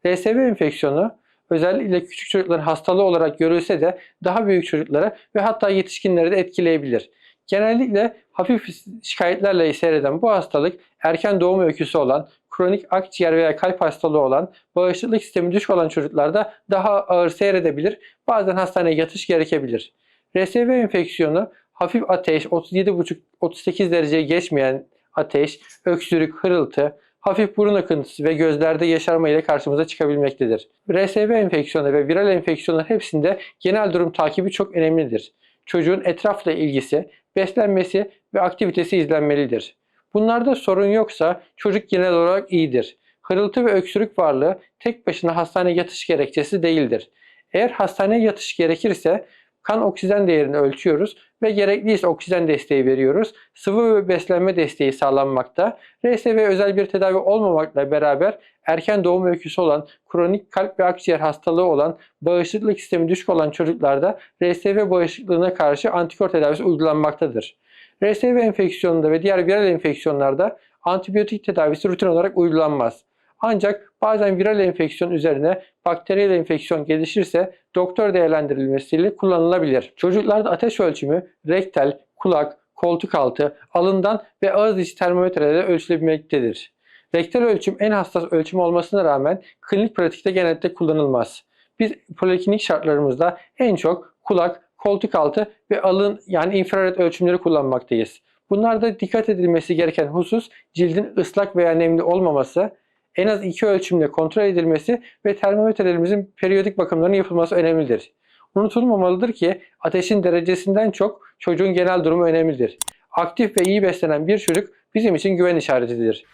RSV enfeksiyonu özellikle küçük çocukların hastalığı olarak görülse de daha büyük çocuklara ve hatta yetişkinleri de etkileyebilir. Genellikle hafif şikayetlerle seyreden bu hastalık erken doğum öyküsü olan, kronik akciğer veya kalp hastalığı olan, bağışıklık sistemi düşük olan çocuklarda daha ağır seyredebilir. Bazen hastaneye yatış gerekebilir. RSV enfeksiyonu hafif ateş, 37,5-38 dereceye geçmeyen ateş, öksürük, hırıltı, hafif burun akıntısı ve gözlerde yaşarma ile karşımıza çıkabilmektedir. RSV enfeksiyonu ve viral enfeksiyonlar hepsinde genel durum takibi çok önemlidir. Çocuğun etrafla ilgisi, beslenmesi ve aktivitesi izlenmelidir. Bunlarda sorun yoksa çocuk genel olarak iyidir. Hırıltı ve öksürük varlığı tek başına hastaneye yatış gerekçesi değildir. Eğer hastaneye yatış gerekirse kan oksijen değerini ölçüyoruz ve gerekliyse oksijen desteği veriyoruz. Sıvı ve beslenme desteği sağlanmakta. RSV özel bir tedavi olmamakla beraber erken doğum öyküsü olan, kronik kalp ve akciğer hastalığı olan, bağışıklık sistemi düşük olan çocuklarda RSV bağışıklığına karşı antikor tedavisi uygulanmaktadır. RSV enfeksiyonunda ve diğer viral enfeksiyonlarda antibiyotik tedavisi rutin olarak uygulanmaz. Ancak bazen viral enfeksiyon üzerine bakteriyel enfeksiyon gelişirse doktor değerlendirilmesiyle kullanılabilir. Çocuklarda ateş ölçümü rektal, kulak, koltuk altı, alından ve ağız içi termometrelerle ölçülebilmektedir. Rektal ölçüm en hassas ölçüm olmasına rağmen klinik pratikte genellikle kullanılmaz. Biz poliklinik şartlarımızda en çok kulak, koltuk altı ve alın yani infrared ölçümleri kullanmaktayız. Bunlarda dikkat edilmesi gereken husus cildin ıslak veya nemli olmaması, en az 2 ölçümle kontrol edilmesi ve termometrelerimizin periyodik bakımlarının yapılması önemlidir. Unutulmamalıdır ki ateşin derecesinden çok çocuğun genel durumu önemlidir. Aktif ve iyi beslenen bir çocuk bizim için güven işaretidir.